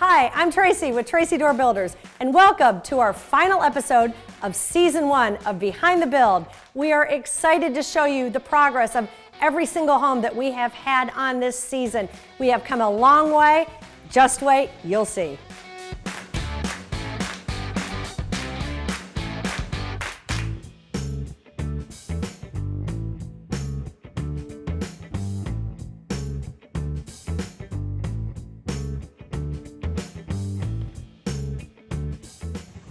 Hi, I'm Tracee with Tracee Dore Builders, and welcome to our final episode of Season 1 of Behind the Build. We are excited to show you the progress of every single home that we have had on this season. We have come a long way. Just wait, you'll see.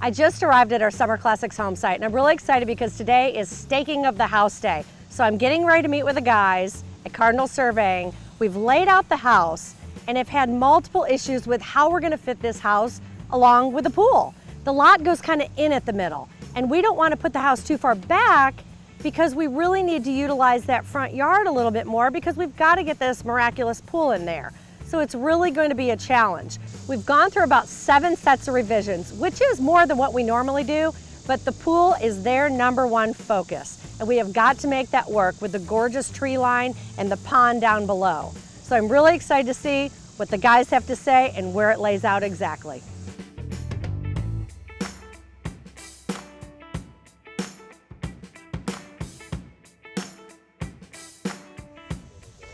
I just arrived at our Summer Classics home site, and I'm really excited because today is staking of the house day. So I'm getting ready to meet with the guys at Cardinal Surveying. We've laid out the house and have had multiple issues with how we're gonna fit this house along with the pool. The lot goes kind of in at the middle, and we don't want to put the house too far back because we really need to utilize that front yard a little bit more because we've got to get this miraculous pool in there. So it's really going to be a challenge. We've gone through about 7 sets of revisions, which is more than what we normally do, but the pool is their #1 focus. And we have got to make that work with the gorgeous tree line and the pond down below. So I'm really excited to see what the guys have to say and where it lays out exactly.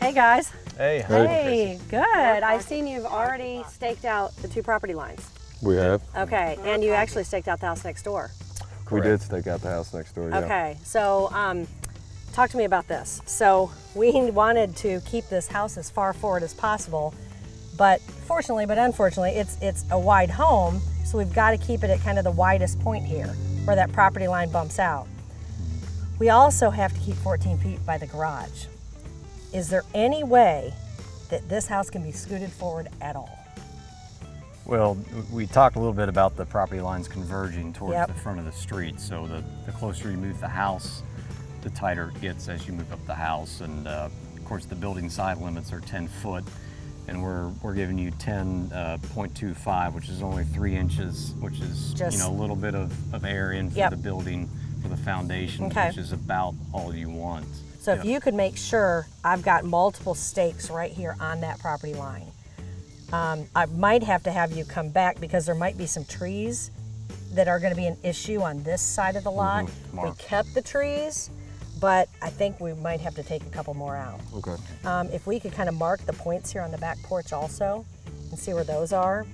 Hey guys. Hey. Hey, good. I've seen you've already staked out the 2 property lines. We have. Okay, and you actually staked out the house next door. We did stake out the house next door, yeah. Okay, so talk to me about this. So we wanted to keep this house as far forward as possible, but fortunately, but unfortunately, it's a wide home, so we've got to keep it at kind of the widest point here, where that property line bumps out. We also have to keep 14 feet by the garage. Is there any way that this house can be scooted forward at all? Well, we talked a little bit about the property lines converging towards Yep. the front of the street. So the closer you move the house, the tighter it gets as you move up the house. And of course, the building side limits are 10 foot, and we're giving you 10.25, which is only 3 inches, which is Just a little bit of air in for Yep. the building for the foundation, Okay. which is about all you want. So if you could make sure I've got multiple stakes right here on that property line. I might have to have you come back because there might be some trees that are going to be an issue on this side of the lot. We kept the trees, but I think we might have to take a couple more out. Okay. If we could kind of mark the points here on the back porch also and see where those are,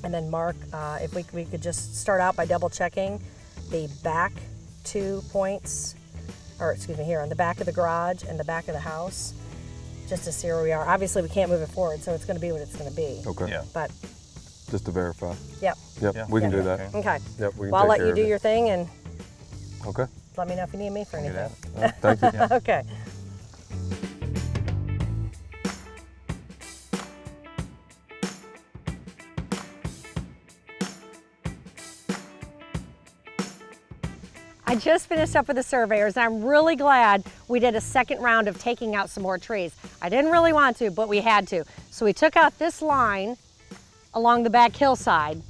and then mark, if we could just start out by double checking the back 2 points, or excuse me, here on the back of the garage and the back of the house, just to see where we are. Obviously, we can't move it forward, so it's going to be what it's going to be. Okay. Yeah. But Just to verify. yep. Yep, Yeah. we can Yeah. do that. Okay. Yep, we can Well, I'll take let care you of do it. your thing and Okay. let me know if you need me for Do anything. that. Thank you. Yeah. Okay. I just finished up with the surveyors, and I'm really glad we did a second round of taking out some more trees. I didn't really want to, but we had to. So we took out this line along the back hillside,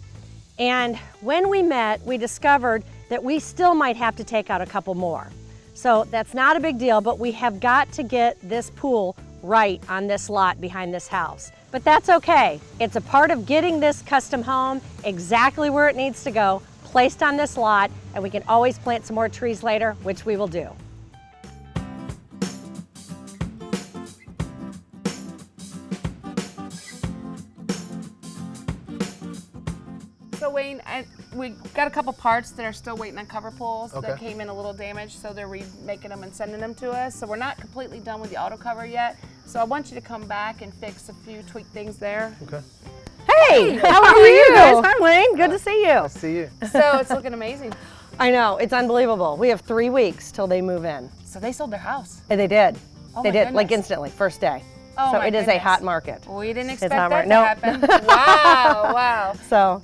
and when we met, we discovered that we still might have to take out a couple more. So that's not a big deal, but we have got to get this pool right on this lot behind this house. But that's okay. It's a part of getting this custom home exactly where it needs to go, placed on this lot, and we can always plant some more trees later, which we will do. So Wayne, we got a couple parts that are still waiting on cover pulls that Okay. came in a little damaged, so they're remaking them and sending them to us. So we're not completely done with the auto cover yet. So I want you to come back and fix a few tweak things there. Okay. Hey, how are you guys? Hi, Wayne. Good to see you. I see you. So it's looking amazing. I know, it's unbelievable. We have 3 weeks till they move in. So they sold their house. And they did. Oh They my did, like goodness. instantly, first day. Oh So my it is a goodness. hot market. We didn't It's expect not that right. to No. happen. Wow, wow. So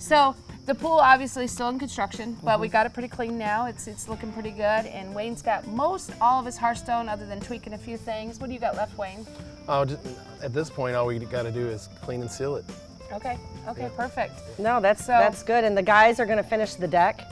The pool obviously is still in construction, but we got it pretty clean now. It's looking pretty good, and Wayne's got most all of his Hearthstone other than tweaking a few things. What do you got left, Wayne? Oh, at this point, all we got to do is clean and seal it. Okay, perfect. no, that's good. And the guys are gonna finish the deck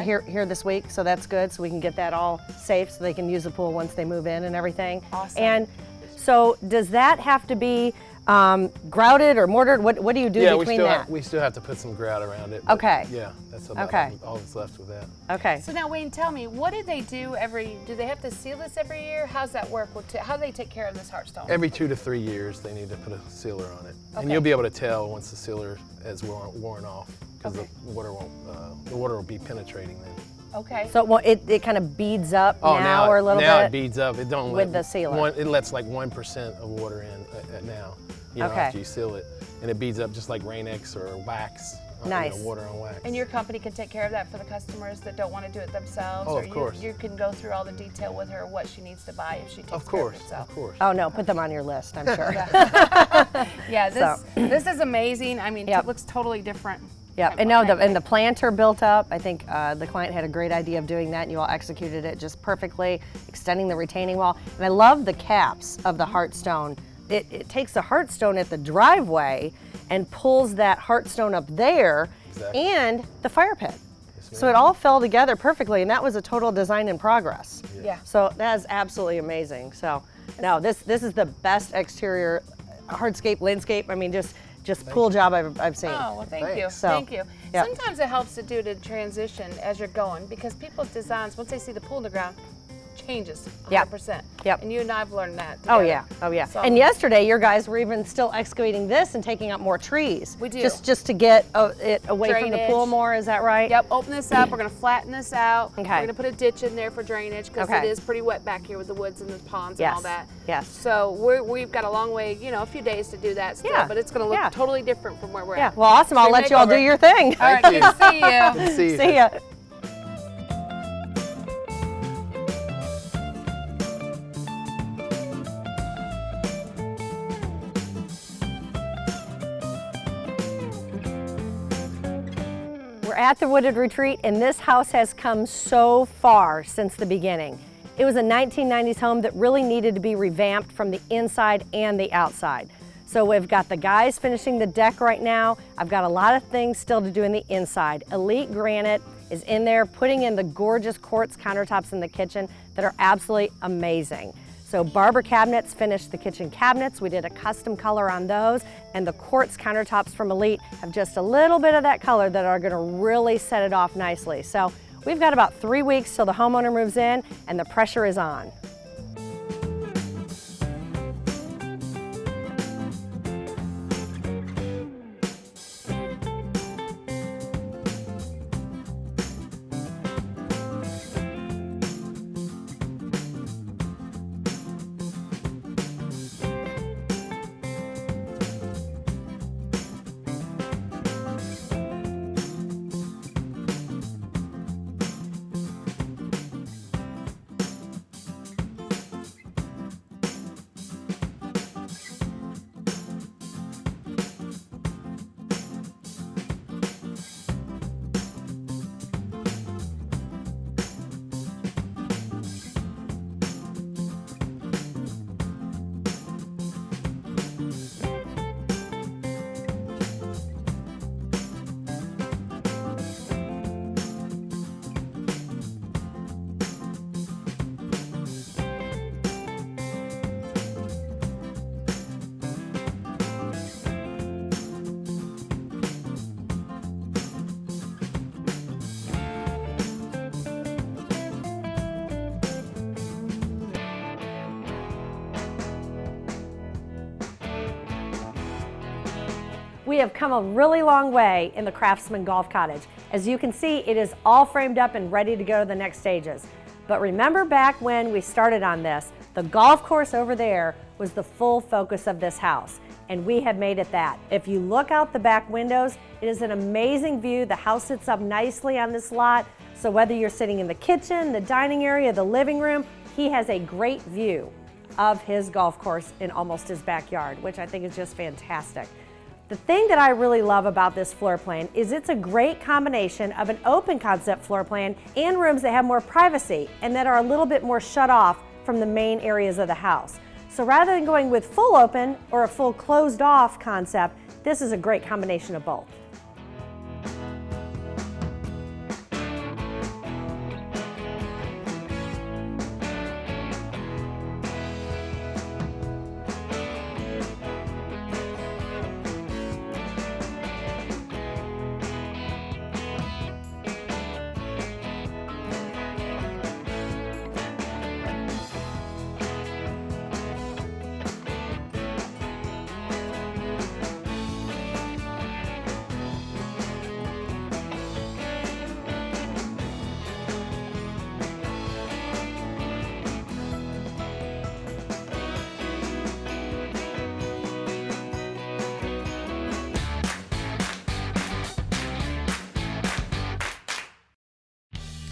here this week, so that's good. So we can get that all safe so they can use the pool once they move in and everything. Awesome. And so does that have to be Grouted or mortared? What do you do Yeah, between that? we still have to put some grout around it. but Okay. Yeah, that's about Okay. all that's left with that. Okay. So now, Wayne, tell me, what do they do do they have to seal this every year? How's that work? How do they take care of this heartstone? Every 2 to 3 years, they need to put a sealer on it, Okay. and you'll be able to tell once the sealer has worn off, because Okay. the water will be penetrating then. Okay. So it kind of beads up Oh, now or a little now bit? it beads up. It don't with let the sealer. It lets like 1% of water in now. Okay. After you seal it, and it beads up just like Rain-X or wax. Nice. Water on wax. And your company can take care of that for the customers that don't want to do it themselves? Oh, or of course. You can go through all the detail with her, what she needs to buy if she takes Of care course, of herself. of course. Oh no, put them on your list, I'm sure. Yeah, So. this is amazing. I mean, Yep. it looks totally different. Yeah, and the planter built up. I think the client had a great idea of doing that, and you all executed it just perfectly, extending the retaining wall. And I love the caps of the heartstone. It takes the heartstone at the driveway and pulls that heartstone up there, Exactly. and the fire pit. Yes, So ma'am. it all fell together perfectly, and that was a total design in progress. Yeah. So that is absolutely amazing. So no, this is the best exterior hardscape landscape. I mean, just cool job I've seen. Oh, well, thank you. Thanks. So, Thank you. yeah. Sometimes it helps to do the transition as you're going, because people's designs, once they see the pool in the ground, changes 100%. Yep. And you and I have learned that Oh together. yeah, oh yeah. So- And yesterday, your guys were even still excavating this and taking up more trees. We do. Just to get it away from the Drainage. pool more. Is that right? Yep, open this up. We're going to flatten this out. Okay. We're going to put a ditch in there for drainage, because Okay. it is pretty wet back here with the woods and the ponds Yes. and all that. Yes. So we've got a long way, a few days to do that still, Yeah. but it's going to look Yeah. tody different from where we're Yeah. at. Well, awesome. I'll Free let you all do makeover. your thing. All right, Thank good to see you. Good to see you. See ya. We're at the Wooded Retreat, and this house has come so far since the beginning. It was a 1990s home that really needed to be revamped from the inside and the outside. So we've got the guys finishing the deck right now. I've got a lot of things still to do in the inside. Elite Granite is in there, putting in the gorgeous quartz countertops in the kitchen that are absolutely amazing. So Barber Cabinets finished the kitchen cabinets. We did a custom color on those, and the quartz countertops from Elite have just a little bit of that color that are gonna really set it off nicely. So we've got about 3 weeks till the homeowner moves in, and the pressure is on. We have come a really long way in the Craftsman Golf Cottage. As you can see, it is all framed up and ready to go to the next stages. But remember back when we started on this, the golf course over there was the full focus of this house, and we have made it that. If you look out the back windows, it is an amazing view. The house sits up nicely on this lot, so whether you're sitting in the kitchen, the dining area, the living room, he has a great view of his golf course in almost his backyard, which I think is just fantastic. The thing that I really love about this floor plan is it's a great combination of an open concept floor plan and rooms that have more privacy and that are a little bit more shut off from the main areas of the house. So rather than going with full open or a full closed off concept, this is a great combination of both.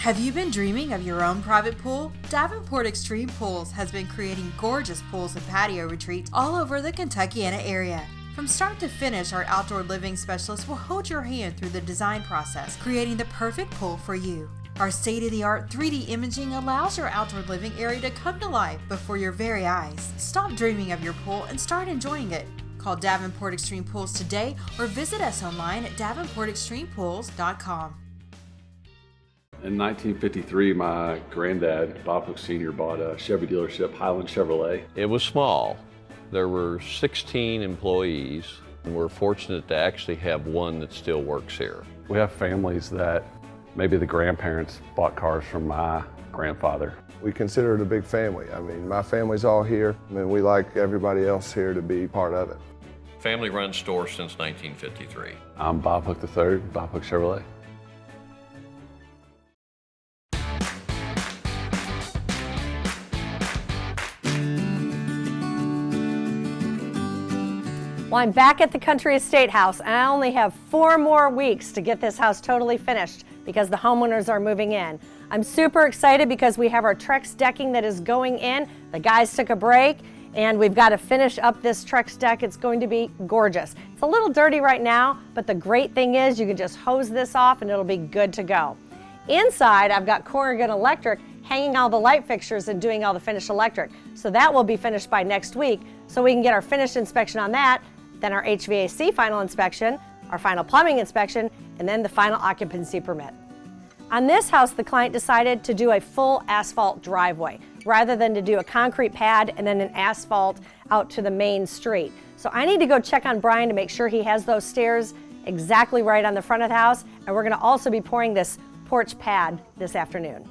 Have you been dreaming of your own private pool? Davenport Extreme Pools has been creating gorgeous pools and patio retreats all over the Kentuckiana area. From start to finish, our outdoor living specialists will hold your hand through the design process, creating the perfect pool for you. Our state-of-the-art 3D imaging allows your outdoor living area to come to life before your very eyes. Stop dreaming of your pool and start enjoying it. Call Davenport Extreme Pools today or visit us online at davenportextremepools.com. In 1953, my granddad, Bob Hook Sr., bought a Chevy dealership, Highland Chevrolet. It was small. There were 16 employees, and we're fortunate to actually have one that still works here. We have families that maybe the grandparents bought cars from my grandfather. We consider it a big family. I mean, my family's all here, and we like everybody else here to be part of it. Family-run store since 1953. I'm Bob Hook III, Bob Hook Chevrolet. Well, I'm back at the Country Estate House, and I only have 4 more weeks to get this house totally finished because the homeowners are moving in. I'm super excited because we have our Trex decking that is going in. The guys took a break, and we've got to finish up this Trex deck. It's going to be gorgeous. It's a little dirty right now, but the great thing is you can just hose this off and it'll be good to go. Inside, I've got Corrigan Electric hanging all the light fixtures and doing all the finished electric. So that will be finished by next week, so we can get our finished inspection on that, then our HVAC final inspection, our final plumbing inspection, and then the final occupancy permit. On this house, the client decided to do a full asphalt driveway rather than to do a concrete pad and then an asphalt out to the main street. So I need to go check on Brian to make sure he has those stairs exactly right on the front of the house, and we're going to also be pouring this porch pad this afternoon.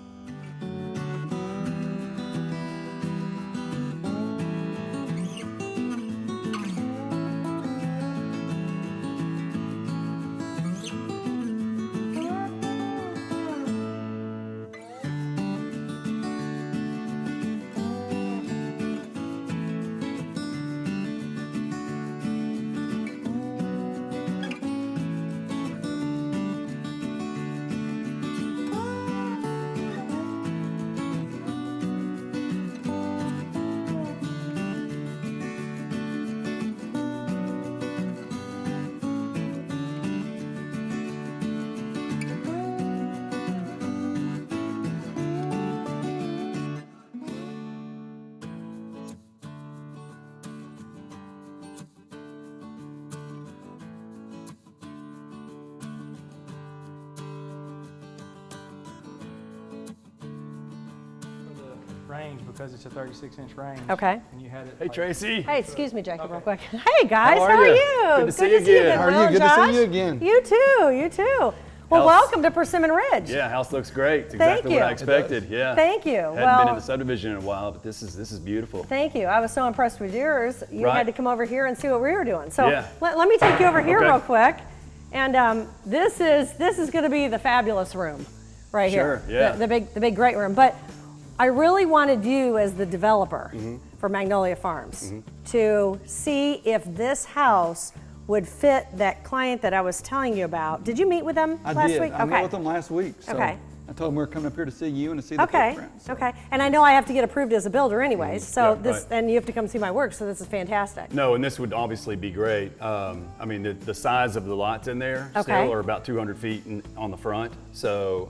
range because it's a 36-inch range. Okay. And you had it. Hey, Tracee. Hey, excuse me, Jacob, real quick. Hey, guys, how How are are you? you? Good to see you again. How are you? Will, Good to Josh? see you again. You too, you too. Well, welcome to Persimmon Ridge. Yeah, house looks great. It's exactly you. what I expected. Yeah. Thank you. Hadn't been in the subdivision in a while, but this is beautiful. Thank you. I was so impressed with yours. You Right. had to come over here and see what we were doing. So Yeah. let me take you over here Okay. real quick. And this is going to be the fabulous room right here. Sure, yeah. The big great room. But I really wanted you as the developer for Magnolia Farms to see if this house would fit that client that I was telling you about. Did you meet with them last week? I met with them last week. So Okay. I told them we were coming up here to see you and to see the Okay, footprint. So. okay. And I know I have to get approved as a builder anyways, so Yeah, this, right. and you have to come see my work, so this is fantastic. No, and this would obviously be great. I mean, the size of the lots in there Okay. still are about 200 feet on the front. So,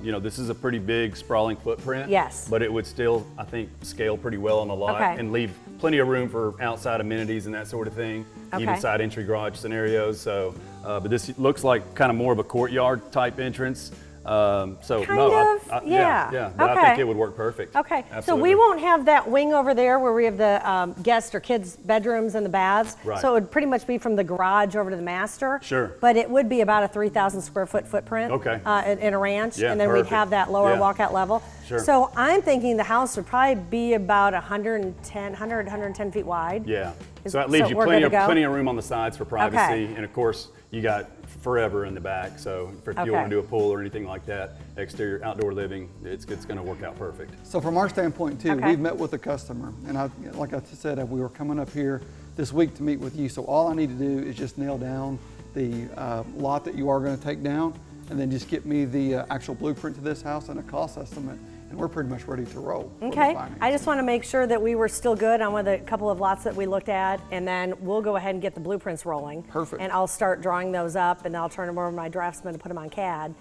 you know, this is a pretty big sprawling footprint. Yes. But it would still, I think, scale pretty well on the lot Okay. and leave plenty of room for outside amenities and that sort of thing, even Okay. side entry garage scenarios. So, but this looks like kind of more of a courtyard type entrance. So Kind no, of, yeah. yeah. But I Okay. think it would work perfect. Okay, so Absolutely. we won't have that wing over there where we have the guest or kids' bedrooms and the baths. Right. So it would pretty much be from the garage over to the master. Sure. But it would be about a 3,000 square foot footprint. Okay. In a ranch, Yeah, and then we'd perfect. have that lower Yeah. walkout level. Sure. So I'm thinking the house would probably be about 110 feet wide. Yeah. Is- So that leaves so you we're plenty good of to go? plenty of room on the sides for privacy, Okay. and of course you got forever in the back. So if you Okay. want to do a pool or anything like that, exterior outdoor living, it's going to work out perfect. So from our standpoint too, Okay. we've met with the customer, and like I said, we were coming up here this week to meet with you. So all I need to do is just nail down the lot that you are going to take down, and then just get me the actual blueprint to this house and a cost estimate, and we're pretty much ready to roll. for the Okay, financing. I just want to make sure that we were still good on with a couple of lots that we looked at, and then we'll go ahead and get the blueprints rolling. Perfect. And I'll start drawing those up, and I'll turn them over to my draftsman to put them on CAD,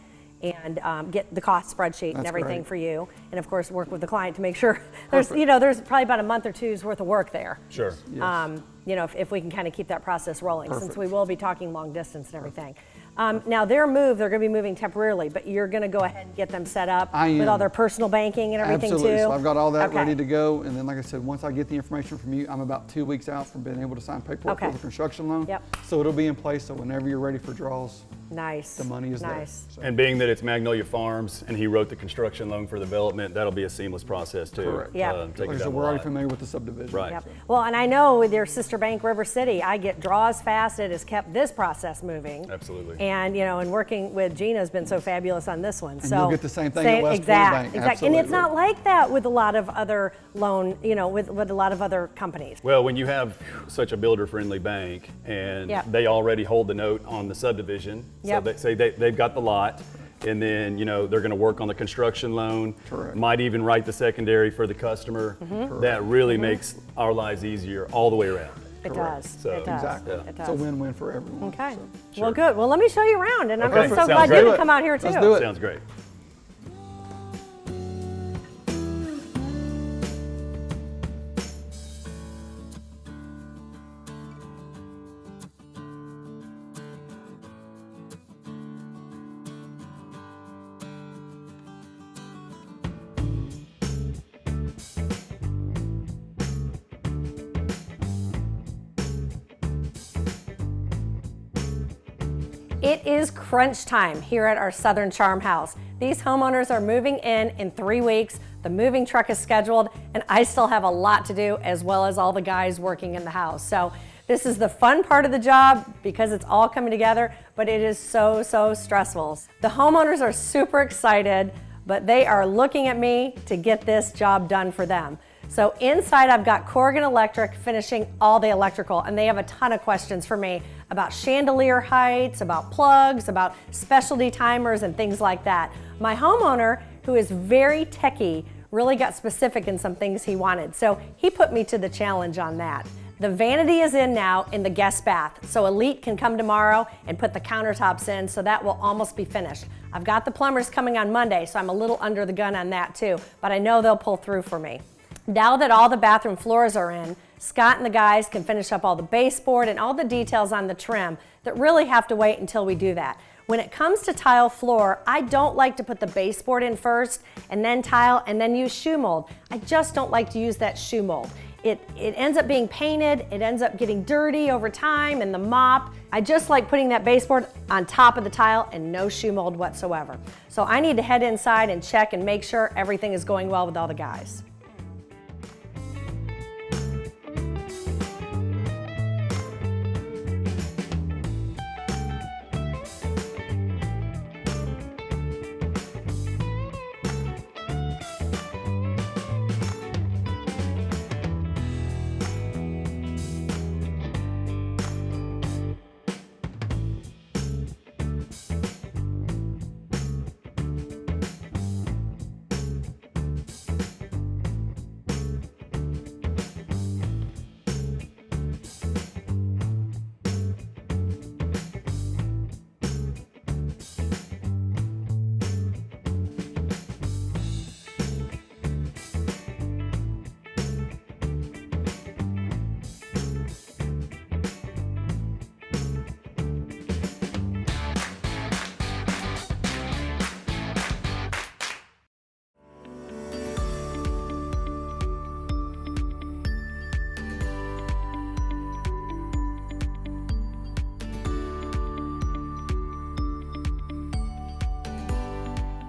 and get the cost spreadsheet and That's everything great. for you. And of course, work with the client to make sure there's, Perfect. you know, there's probably about a month or two's worth of work there. Sure. Yes. You know, if we can kind of keep that process rolling, since Perfect. we will be talking long distance and everything. Now they're going to be moving temporarily, but you're going to go ahead and get them set up I with all am. their personal banking and everything Absolutely. too? So I've got all that Okay. ready to go, and then like I said, once I get the information from you, I'm about 2 weeks out from being able to sign paperwork Okay. for the construction loan. Yep. So it'll be in place, so whenever you're ready for draws, Nice. the money is nice. there. So, And being that it's Magnolia Farms and he wrote the construction loan for development, that'll be a seamless process too. Correct. Yeah. Take like it I down said, the we're already line. familiar with the subdivision. Right. Yep. Well, and I know with your sister bank, River City, I get draws fast. It has kept this process moving. Absolutely. And you know, and working with Gina's been so fabulous on this one. And so you'll get the same thing at West Point Bank. Exactly. And it's Absolutely. not like that with a lot of other loan, you know, with a lot of other companies. Well, when you have such a builder-friendly bank and Yep. they already hold the note on the subdivision, Yep. so they say they've got the lot, and then you know they're going to work on the construction loan. Correct. Might even write the secondary for the customer. Mm-hmm. That really makes our lives easier all the way around. It Correct. does. So- It does. Exactly. It does. It's a win-win for everyone. Okay. so. Well, good. Well, let me show you around, and I'm Okay. so Sounds glad great. you could come out here too. Let's do it. Sounds great. It is crunch time here at our Southern Charm House. These homeowners are moving in 3 weeks. The moving truck is scheduled, and I still have a lot to do, as well as all the guys working in the house. So this is the fun part of the job because it's all coming together, but it is so stressful. The homeowners are super excited, but they are looking at me to get this job done for them. So inside I've got Corrigan Electric finishing all the electrical, and they have a ton of questions for me about chandelier heights, about plugs, about specialty timers and things like that. My homeowner, who is very techie, really got specific in some things he wanted. So he put me to the challenge on that. The vanity is in now in the guest bath, so Elite can come tomorrow and put the countertops in, so that will almost be finished. I've got the plumbers coming on Monday, so I'm a little under the gun on that too, but I know they'll pull through for me. Now that all the bathroom floors are in, Scott and the guys can finish up all the baseboard and all the details on the trim that really have to wait until we do that. When it comes to tile floor, I don't like to put the baseboard in first and then tile and then use shoe mold. I just don't like to use that shoe mold. It ends up being painted, it ends up getting dirty over time, and the mop. I just like putting that baseboard on top of the tile and no shoe mold whatsoever. So I need to head inside and check and make sure everything is going well with all the guys.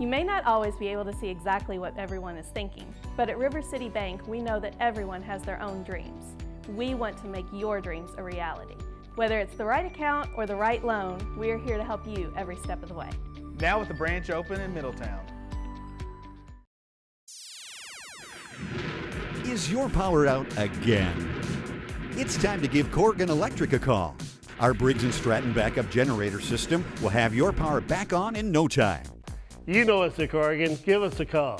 You may not always be able to see exactly what everyone is thinking, but at River City Bank, we know that everyone has their own dreams. We want to make your dreams a reality. Whether it's the right account or the right loan, we are here to help you every step of the way. Now with the branch open in Middletown. Is your power out again? It's time to give Corrigan Electric a call. Our Briggs & Stratton backup generator system will have your power back on in no time. You know us at Corrigan. Give us a call.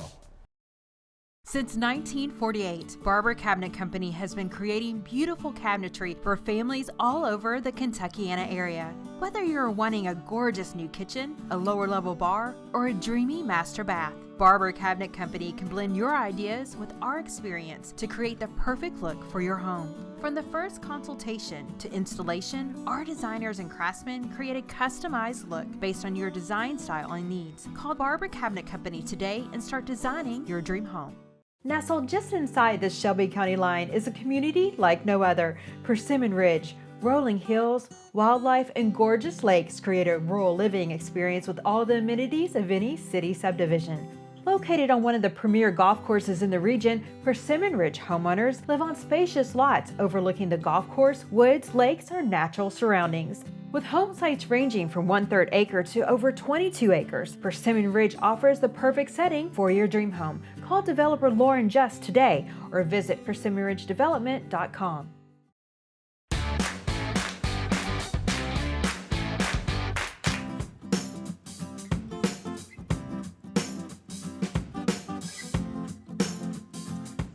Since 1948, Barber Cabinet Company has been creating beautiful cabinetry for families all over the Kentuckiana area. Whether you're wanting a gorgeous new kitchen, a lower level bar, or a dreamy master bath, Barber Cabinet Company can blend your ideas with our experience to create the perfect look for your home. From the first consultation to installation, our designers and craftsmen create a customized look based on your design style and needs. Call Barber Cabinet Company today and start designing your dream home. Nestled just inside the Shelby County line is a community like no other. Persimmon Ridge, rolling hills, wildlife, and gorgeous lakes create a rural living experience with all the amenities of any city subdivision. Located on one of the premier golf courses in the region, Persimmon Ridge homeowners live on spacious lots overlooking the golf course, woods, lakes, or natural surroundings. With home sites ranging from 1/3 acre to over 22 acres, Persimmon Ridge offers the perfect setting for your dream home. Call developer Lauren Just today or visit PersimmonRidgeDevelopment.com.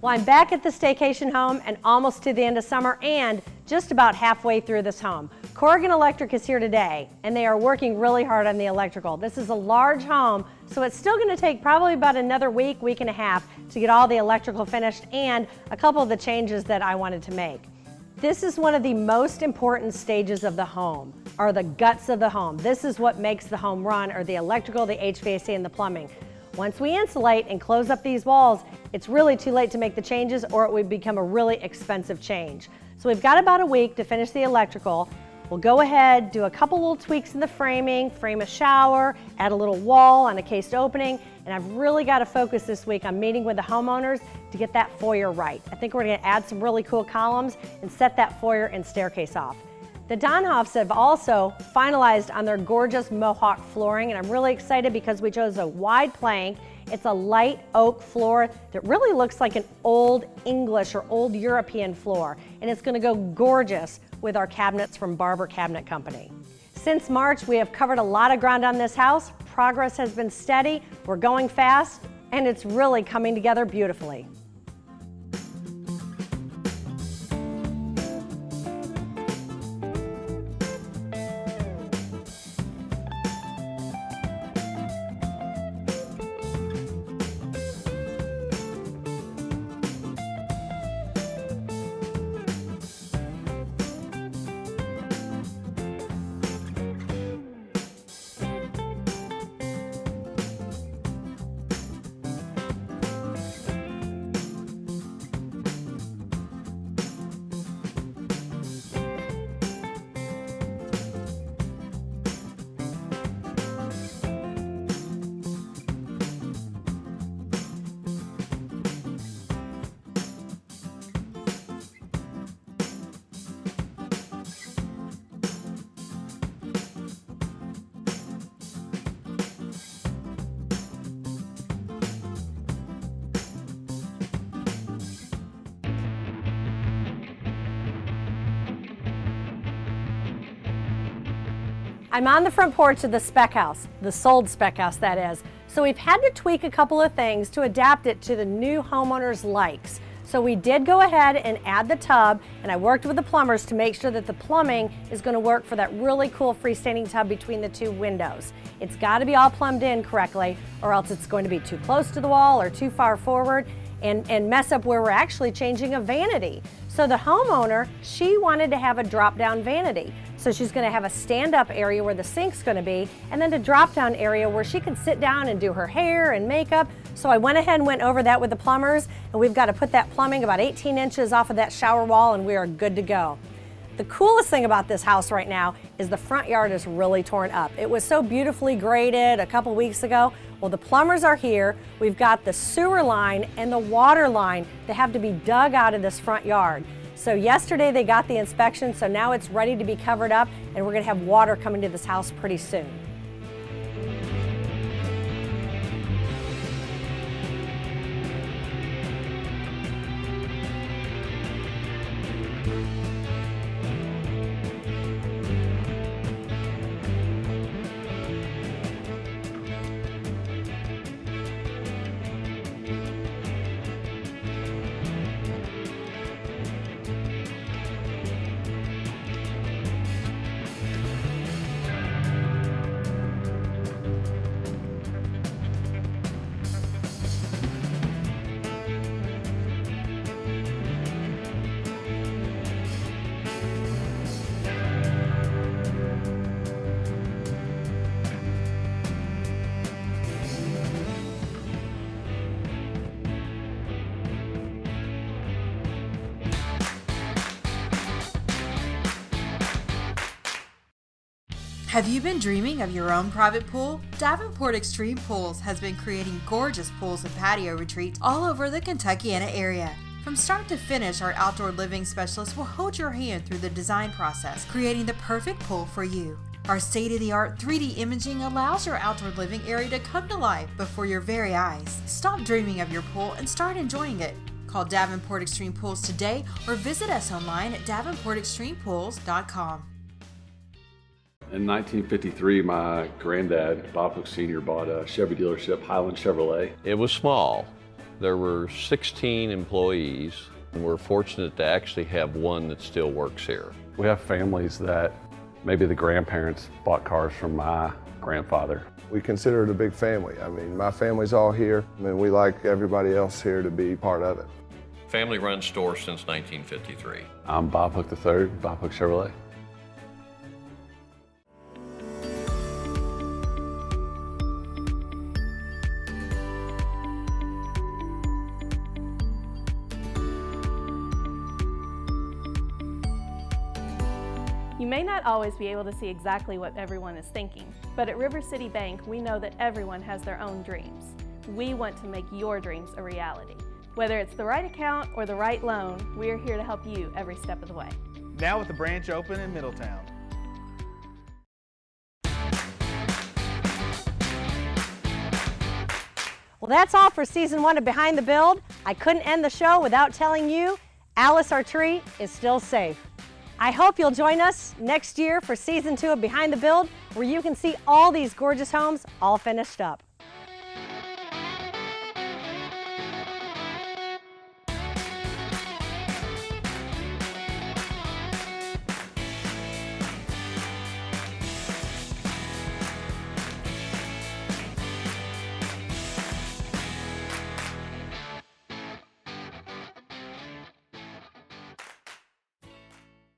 Well, I'm back at the Staycation home and almost to the end of summer and just about halfway through this home. Corrigan Electric is here today and they are working really hard on the electrical. This is a large home, so it's still going to take probably about another week, week and a half to get all the electrical finished and a couple of the changes that I wanted to make. This is one of the most important stages of the home, or the guts of the home. This is what makes the home run, or the electrical, the HVAC, and the plumbing. Once we insulate and close up these walls, it's really too late to make the changes or it would become a really expensive change. So we've got about a week to finish the electrical. We'll go ahead, do a couple little tweaks in the framing, frame a shower, add a little wall on a cased opening, and I've really got to focus this week on meeting with the homeowners to get that foyer right. I think we're going to add some really cool columns and set that foyer and staircase off. The Donhoffs have also finalized on their gorgeous Mohawk flooring, and I'm really excited because we chose a wide plank. It's a light oak floor that really looks like an old English or old European floor, and it's going to go gorgeous with our cabinets from Barber Cabinet Company. Since March, we have covered a lot of ground on this house. Progress has been steady, we're going fast, and it's really coming together beautifully. I'm on the front porch of the Spec House, the sold Spec House that is. So we've had to tweak a couple of things to adapt it to the new homeowners' likes. So we did go ahead and add the tub, and I worked with the plumbers to make sure that the plumbing is going to work for that really cool freestanding tub between the two windows. It's got to be all plumbed in correctly, or else it's going to be too close to the wall or too far forward and mess up where we're actually changing a vanity. So the homeowner, she wanted to have a drop-down vanity. So she's going to have a stand-up area where the sink's going to be, and then a drop-down area where she can sit down and do her hair and makeup. So I went ahead and went over that with the plumbers, and we've got to put that plumbing about 18 inches off of that shower wall, and we are good to go. The coolest thing about this house right now is the front yard is really torn up. It was so beautifully graded a couple weeks ago. Well, the plumbers are here. We've got the sewer line and the water line that have to be dug out of this front yard. So yesterday they got the inspection, so now it's ready to be covered up, and we're going to have water coming to this house pretty soon. Have you been dreaming of your own private pool? Davenport Extreme Pools has been creating gorgeous pools and patio retreats all over the Kentuckiana area. From start to finish, our outdoor living specialists will hold your hand through the design process, creating the perfect pool for you. Our state-of-the-art 3D imaging allows your outdoor living area to come to life before your very eyes. Stop dreaming of your pool and start enjoying it. Call Davenport Extreme Pools today or visit us online at davenportextremepools.com. In 1953, my granddad, Bob Hook Sr., bought a Chevy dealership, Highland Chevrolet. It was small. There were 16 employees, and we're fortunate to actually have one that still works here. We have families that maybe the grandparents bought cars from my grandfather. We consider it a big family. I mean, my family's all here, and we like everybody else here to be part of it. Family-run store since 1953. I'm Bob Hook III, Bob Hook Chevrolet. You may not always be able to see exactly what everyone is thinking, but at River City Bank, we know that everyone has their own dreams. We want to make your dreams a reality. Whether it's the right account or the right loan, we are here to help you every step of the way. Now with the branch open in Middletown. Well, that's all for season 1 of Behind the Build. I couldn't end the show without telling you Alice, our tree, is still safe. I hope you'll join us next year for season 2 of Behind the Build, where you can see all these gorgeous homes all finished up.